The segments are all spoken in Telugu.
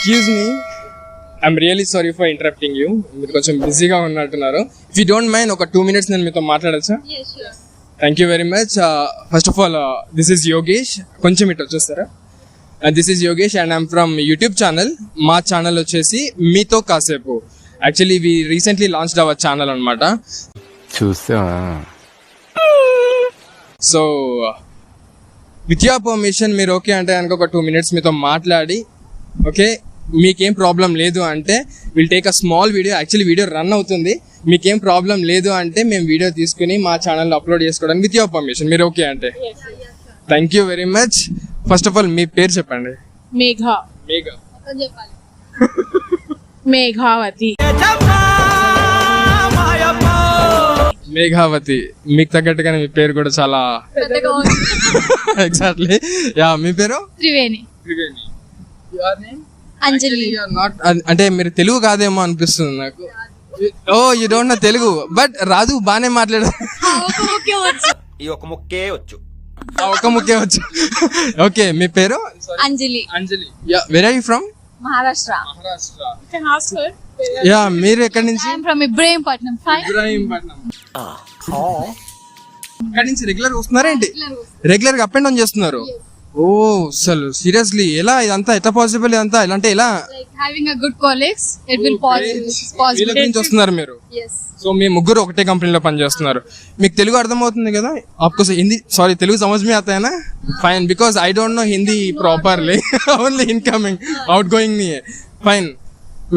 Excuse me, I'm really sorry for interrupting you. మీరు కొంచెం బిజీగా ఉన్నట్టున్నారు. ఇఫ్ యూ డోంట్ మైండ్ ఒక 2 minutes నేను మీతో మాట్లాడచ్చా? Thank you very much. First of all this is Yogesh. కొంచెం ఇటు వచ్చేస్తారా? This is Yogesh and I'm from YouTube channel. మా ఛానల్ వచ్చేసి మీతో కాసేపు. Actually we recently launched our channel అనమాట. సో విత్ యువర్ పర్మిషన్ మీరు ఓకే అంటే కనుక ఒక 2 minutes మీతో మాట్లాడి, ఓకే మీకేం ప్రాబ్లం లేదు అంటే will take a small video. Actually video run అవుతుంది. మీకేం ప్రాబ్లం లేదు అంటే మేము వీడియో తీసుకుని మా ఛానల్లో అప్లోడ్ చేసుకోవడానికి విత్ యువర్ పర్మిషన్ మీరు ఓకే అంటే. Thank you very much. First of all మీ పేరు చెప్పండి. మేఘావతి. మేఘావతి. మీకు తగ్గట్టుగానే మీ పేరు కూడా చాలా ఎగ్జాక్ట్లీ. యా, మీ పేరు? త్రివేణి. అంజలి. అంటే మీరు తెలుగు కాదేమో అనిపిస్తుంది నాకు. Oh you don't know Telugu, but రాదు బానే మాట్లాడారు. ఒక ముక్కే వచ్చు. ఓకే, మీ పేరు? Anjali. Where are you from? Maharashtra. Yeah, మీరు ఎక్కడి నుంచి? I am from Ibrahimpatnam. అక్కడి నుంచి రెగ్యులర్ వస్తున్నారా ఏంటి? రెగ్యులర్ గా అప్ అండ్ డౌన్ చేస్తున్నారు? ఓ అసలు సీరియస్లీ ఎలా ఇదంతా ఎట్లా పాసిబుల్? ఇదంతా ఎలా అంటే ఎలా? Having a good colleagues, it will possible. వీళ్ళ నుంచి వస్తున్నారు మీరు? Yes. సో మీ ముగ్గురు ఒకటే కంపెనీలో పనిచేస్తున్నారు. మీకు తెలుగు అర్థమవుతుంది కదా? आपको हिंदी सॉरी తెలుగు समझ में आता है ना? Fine, because I don't know Hindi properly, only incoming, outgoing नहीं है. फाइन,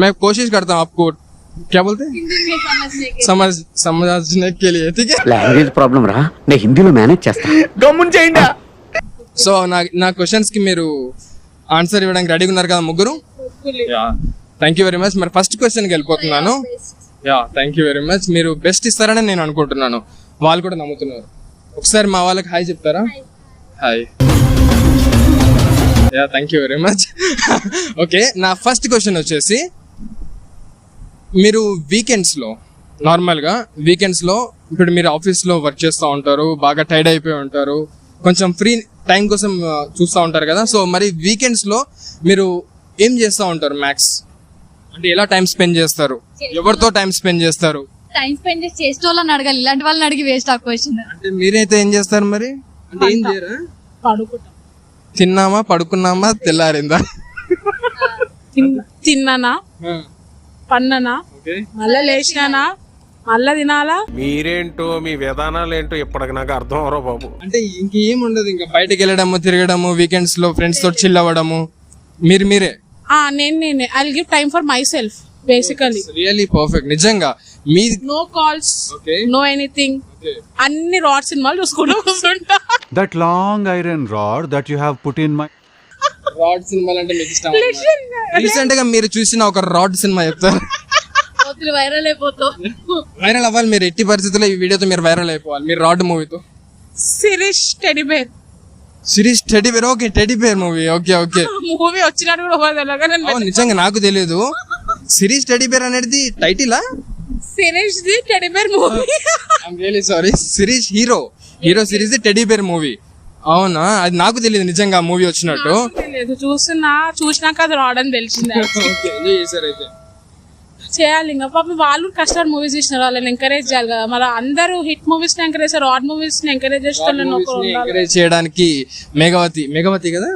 मैं कोशिश करता हूँ आपको क्या बोलते हैं समझने के लिए. ठीक है, లాంగ్వేజ్ ప్రాబ్లం రా, నేను హిందీలో మేనేజ్ చేస్తా. గమ్మున చేయండి. సో నా క్వశ్చన్స్ కి మీరు ఆన్సర్ ఇవ్వడానికి రెడీగా ఉన్నారు కదా ముగ్గురు? Yeah, thank you very much. మరి ఫస్ట్ క్వశ్చన్కి వెళ్ళిపోతున్నాను. Yeah, thank you very much. మీరు బెస్ట్ ఇస్తారని నేను అనుకుంటున్నాను, వాళ్ళు కూడా నమ్ముతున్నారు. ఒకసారి మా వాళ్ళకి హాయ్ చెప్తారా? Hi. Yeah, thank you very much. Okay, నా ఫస్ట్ క్వశ్చన్ వచ్చేసి, మీరు వీకెండ్స్లో నార్మల్గా వీకెండ్స్లో ఇప్పుడు మీరు ఆఫీస్లో వర్క్ చేస్తూ ఉంటారు, బాగా టైర్డ్ అయిపోయి ఉంటారు, కొంచెం ఫ్రీ టైం కోసం చూస్తూ ఉంటారు కదా. సో మరి వీకెండ్స్లో మీరు ఏం చేస్తూ ఉంటారు మ్యాక్స్? అంటే ఎలా టైం స్పెండ్ చేస్తారు? ఎవరితో టైం స్పెండ్ చేస్తారు? టైం స్పెండ్ చేసే వాళ్ళని అడగాలి, ఇలాంటి వాళ్ళని అడిగి వేస్ట్ ఆ క్వశ్చన్. అంటే మీరైతే ఏం చేస్తారు మరి? అంటే ఏం చేయరా? తిన్నామా, పడుకున్నామా, తెల్లారిందా? తిన్నానా, పన్నానా, మళ్ళా లేచినానా, మళ్ళా తినాలా. మీరేంటో మీ విధానాలు ఏంటో ఇప్పటికి నాకు అర్థం అవరో బాబు. అంటే ఇంకేం ఉండదు, ఇంకా బయటకు వెళ్ళడము, తిరగడము, వీకెండ్స్ లో ఫ్రెండ్స్ తోటి చిల్ అవ్వడము, మీరే? నేనే I will give time for my self basically. Really perfect. నిజంగా మీ నో కాల్స్, నో ఎనీథింగ్. అన్ని రాడ్ సినిమాలు చూసుకుంటూ కూర్చుంటా. That long iron rod that you have put in my rod సినిమాలు అంటే మీకు ఇష్టం? రీసెంట్ గా మీరు చూసిన ఒక రాడ్ సినిమా చెప్తారు? వైరల్ అయిపోతావు. వైరల్ అవ్వాలి మీరు, ఎట్టి పరిస్థితుల్లో ఈ వీడియోతో మీరు వైరల్ అయిపోవాలి. మీరు రాడ్ మూవీతో. Sirish teddy bear. Sirish teddy bear. Okay, teddy bear movie. Okay okay. Movie వచ్చినట్టు కూడా నిజంగా నాకు తెలియదు. సిరీష్ టెడీబేర్ అనేది టైటిలా? Sirish the teddy bear movie. I'm really sorry. Sirish hero Sirish the teddy bear movie. అవునా? అది నాకు తెలియదు నిజంగా మూవీ వచ్చినట్టు. చూసినాక అది రాడ్ అని తెలిసింది. ఓకే, ఎంజాయ్ చేశారు అయితే. చేయాలి ఇంకా పాపం వాళ్ళు కష్టపడి మూవీస్ చేసినారు, వాళ్ళని ఎంకరేజ్ చేయాలి కదా. మరి అందరూ హిట్ మూవీస్ ని ఎంకరేజ్ చేస్తారు, రాడ్ మూవీస్ ని ఎంకరేజ్ ఎంకరేజ్ చేయడానికి మేఘవతి కదా,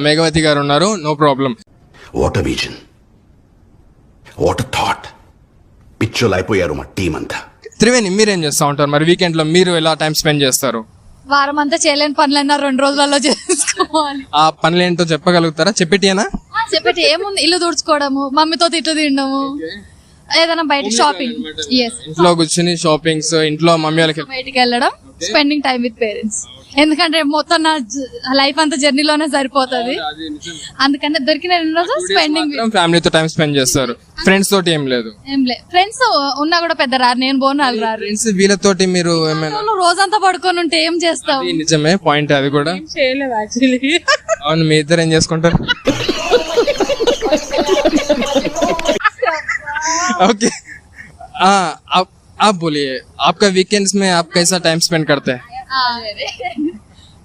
మేఘవతి గారు ఉన్నారు. No problem. What a vision, what a thought. పిచ్చోలు అయిపోయారు మా టీం అంతా. త్రివేణి, మీరేం చేస్తా ఉంటారు మరి వీకెండ్ లో? మీరు ఎలా టైం స్పెండ్ చేస్తారు? వారం అంతా చేయలేని పనులన్నా 2 రోజులలో చేసుకోవాలి. ఆ పనులు ఏంటో చెప్పగలుగుతారా? చెప్పేటియేనా? చెప్పేటి ఏముంది, ఇల్లు తుడుచుకోవడము, మమ్మీతో తిట్లు తినడము, ఏదైనా బయట షాపింగ్. ఇంట్లో కూర్చుని షాపింగ్స్, ఇంట్లో మమ్మీ వాళ్ళకి బయటికి వెళ్ళడం, స్పెండింగ్ టైం విత్ పేరెంట్స్. ఎందుకంటే మొత్తం నా లైఫ్ అంతా జర్నీలోనే సరిపోతుంది. అందుకని దొరికిన 2 రోజులు స్పెండింగ్ ఫ్యామిలీతో టైం స్పెండ్ చేస్తారు. ఫ్రెండ్స్ తోటి ఏం లేదు? ఫ్రెండ్స్ ఉన్నా కూడా పెద్ద రారు, నేను బోనాలు రారు. ఫ్రెండ్స్ వీళ్ళతోటి మీరు ఏమైనా రోజంతా పడుకొని ఉంటే ఏం చేస్తావు? నిజమే, పాయింట్ అది కూడా. చేయలేదు యాక్చువల్లీ. అవును, మీ ఇద్దరు ఏం చేసుకుంటారు? ओके, आप बोलिए, आपका वीकेंड्स में आप कैसा टाइम स्पेंड करते हैं?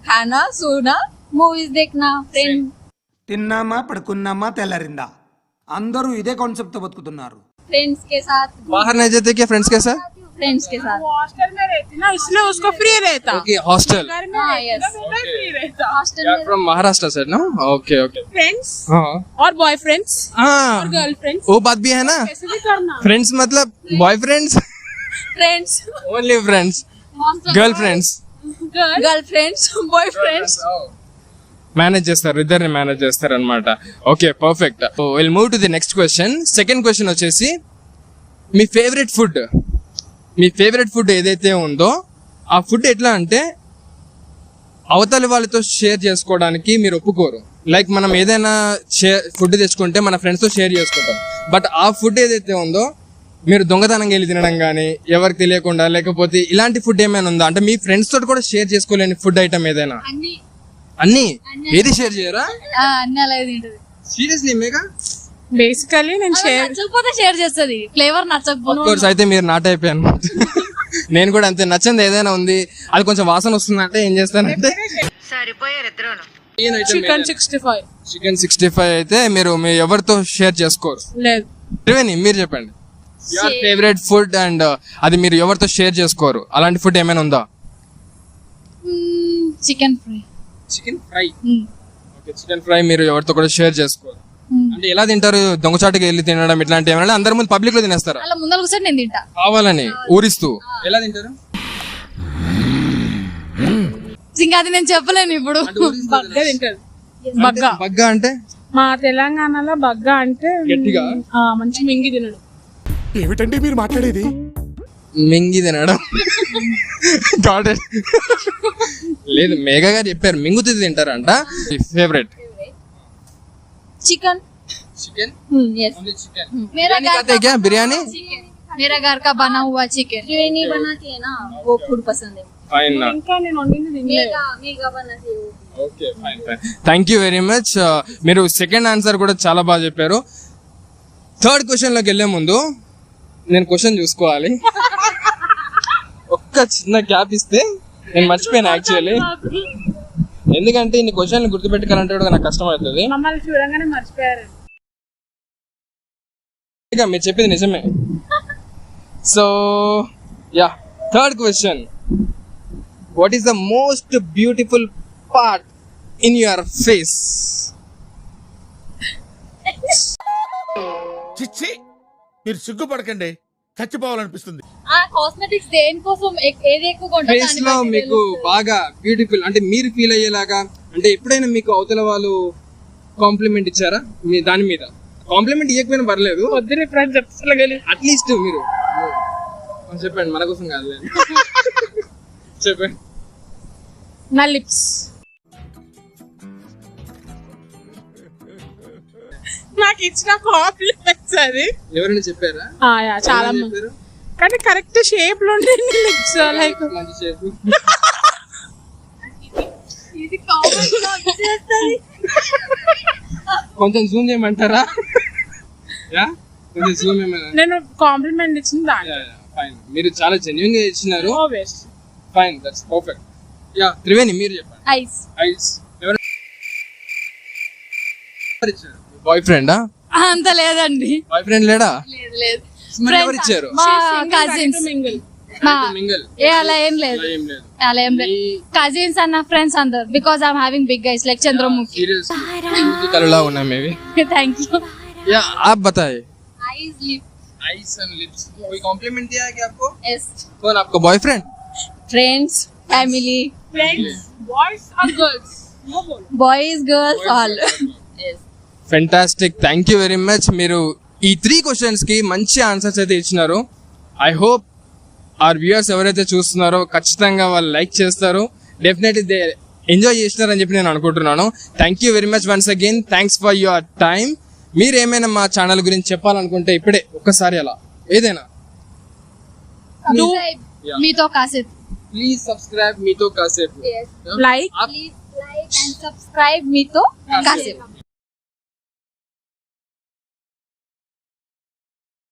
खाना, सोना, मूवीज देखना, फ्रेंड. తిన్నామా, పడుకున్నామా, తెల్లారిందా. అందరూ ఇదే కాన్సెప్ట్ తో బతుకుతున్నారు. फ्रेंड्स के साथ बाहर नहीं जाते क्या फ्रेंड्स के साथ? फ्रेंड्स के साथ वो हॉस्टल में रहती ना, इसलिए उसको फ्री रहता. Okay hostel. घर में रहती ना, तो मैं फ्री रहता. Hostel You are from Maharashtra sir, no? Okay okay. Friends हाँ और बॉयफ्रेंड्स हाँ और गर्लफ्रेंड्स वो बात भी है ना. कैसे भी करना. फ्रेंड्स मतलब boyfriends friends only friends girlfriends girlfriends boyfriends manage చేస్తారు, ఇద్దరిని మేనేజ్ చేస్తారు అనమాట. Okay perfect. Will move to the next question. Second question వచ్చేసి మీ ఫేవరెట్ ఫుడ్ ఏదైతే ఉందో ఆ ఫుడ్ ఎట్లా అంటే అవతలి వాళ్ళతో షేర్ చేసుకోవడానికి మీరు ఒప్పుకోరు. లైక్ మనం ఏదైనా ఫుడ్ తెచ్చుకుంటే మన ఫ్రెండ్స్తో షేర్ చేసుకుంటాం. బట్ ఆ ఫుడ్ ఏదైతే ఉందో మీరు దొంగతనంగా వెళ్ళి తినడం కానీ ఎవరికి తెలియకుండా, లేకపోతే ఇలాంటి ఫుడ్ ఏమైనా ఉందా? అంటే మీ ఫ్రెండ్స్ తోటి కూడా షేర్ చేసుకోలేని ఫుడ్ ఐటమ్ ఏదైనా? అన్ని ఏది షేర్ చేయరా? అన్ని అలాగే తింటది. సీరియస్లీ మేఘా? బేసికలీ నేను షేర్ నచ్చకపోతే షేర్ చేస్తుంది, ఫ్లేవర్ నచ్చకపోతే. కోర్స్ అయితే మీరు నాట్ అయిపోయాను. నేను కూడా అంతే. నచ్చింది ఏదైనా ఉంది అది కొంచెం వాసన వస్తుందంటే ఏం చేస్తానంటే చికెన్ 65 చికెన్ 65 అయితే మీరు మీ ఎవరితో షేర్ చేసుకోరు. లేదు. త్రివేణి మీరు చెప్పండి. యువర్ ఫేవరెట్ ఫుడ్ అండ్ అది మీరు ఎవరితో షేర్ చేసుకోరు, అలాంటి ఫుడ్ ఏమైనా ఉందా? Chicken fry. Chicken fry. Okay chicken fry మీరు ఎవరితో కూడా షేర్ చేసుకోరు. అంటే ఎలా తింటారు? దొంగచాటుగా వెళ్ళి తినడం ఇట్లాంటి ఏమైనా? అందరి ముందు పబ్లిక్ లో తినేస్తారా? అలా ముందర కూర్చొని నేను తింటా కావాలని ఊరిస్తూ. ఎలా తింటారు? ఇంకా అది నేను చెప్పలేను ఇప్పుడు. బగ్గ తింటారు. బగ్గ బగ్గ అంటే మా తెలంగాణలో బగ్గ అంటే గట్టిగా మంచి మింగి తినడం. ఏమిటండి మీరు మాట్లాడేది? మింగి తినడం. Got it. లేదు మేఘా గారు చెప్పారు మింగుతూ తింటారంట. Favourite chicken. Chicken? Yes. Only chicken. मेरा बिरयानी खाते हैं क्या? बिरयानी? मेरा घर का बना हुआ चिकन बिरयानी बनाती है ना, वो फूड पसंद है. ఫైన్ నా. ఇంకా నేను వండింది తినలేదు. मेगा बनाती है. Okay fine fine. Thank you very much. మీరు సెకండ్ ఆన్సర్ కూడా చాలా బాగా చెప్పారు. థర్డ్ క్వశ్చన్ లోకి వెళ్ళే ముందు నేను క్వశ్చన్ చూసుకోవాలి. ఒక్క చిన్న గ్యాప్ ఇస్తే నేను మర్చిపోయాను యాక్చువల్లీ. ఎందుకంటే ఇన్ని క్వశ్చన్లు గుర్తుపెట్టుకోవాలంటే కూడా నాకు కష్టం అవుతుంది. మమ్మల్ని చూడంగానే మర్చిపోయారు. ఇక మీరు చెప్పింది నిజమే. So yeah third question. What is the most beautiful part in your face? చిచ్చి మీరు సిగ్గుపడకండి, చచ్చిపోవాలనిపిస్తుంది. కాస్మెటిక్స్ దేనికోసం ఏది ఎక్కువ ఫేస్ లో మీకు బాగా బ్యూటిఫుల్ అంటే మీరు ఫీల్ అయ్యేలాగా, అంటే ఎప్పుడైనా మీకు అవతల వాళ్ళు కాంప్లిమెంట్ ఇచ్చారా? మీ దాని మీద కాంప్లిమెంట్ ఇవ్వకపోయినా పర్లేదు, వద్దు ఫ్రెండ్స్ చెప్తలే అట్లీస్ట్ మీరు చెప్పండి. మన కోసం కాదు చెప్పండి. నా లిప్స్ నాకు ఇచ్చిన కాంప్లిమెంట్స్ అది. ఎవరైనా చెప్పారా? చాలా మంది. కానీ కరెక్ట్ షేప్ లో ఉండే లిప్స్ లైక్ మంచి షేప్. ఇది కామెంట్ లో వచ్చేస్తది. కొంచెం జూమ్ చేయమంటారా? యా కొంచెం జూమ్ చేయమన్నా. నేను కాంప్లిమెంట్ ఇచ్చిన దాని ఫైన్. మీరు చాలా జెన్యూన్ గా ఇచ్చినారు. Best. Fine that's perfect. Yeah Triveni మీరు చెప్పండి. ఐస్. ఐస్. ఎవరు ఇచ్చారు? బాయ్ ఫ్రెండా? అంత లేదండి. బాయ్ ఫ్రెండ్ లేడా? లేదు లేదు. మరి ఎవరు ఇచ్చారు? మా కజిన్స్. మింగిల్. మింగల్. అలా ఏం లేదు. ఏం లేదు. అలా ఏం లేదు. కజిన్స్ అండ్ నా ఫ్రెండ్స్ అందరు. Because I'm having big eyes like Chandramukhi. Serious కలలా ఉన్నా మేబీ. Thank you. या आप बताएं. Eyes lip. Eyes and lips. कोई कॉम्प्लीमेंट दिया है क्या आपको? यस. कौन आपका boyfriend? Friends, family, friends boys or girls no బోల్. Boys girls all. Yes. Fantastic. Thank you very much. మీరు ఈ 3 క్వశ్చన్స్ కి మంచి ఆన్సర్స్ అయితే ఇచ్చినారు. ఐ హోప్ ఆర్ వ్యూయర్స్ ఎవరైతే చూస్తున్నారో ఖచ్చితంగా వాళ్ళు లైక్ చేస్తారు. డెఫినెట్లీ దే ఎంజాయ్ చేసినారని చెప్పి నేను అనుకుంటున్నాను. Thank you very much once again. Thanks for your time. మీరు ఏమైనా మా ఛానల్ గురించి చెప్పాలనుకుంటే ఇప్పుడే ఒక్కసారి అలా ఏదైనా. మీతో కాసేపు. ప్లీజ్ సబ్స్క్రైబ్ మీతో కాసేపు. Yes. Like Please like and subscribe మీతో కాసేపు.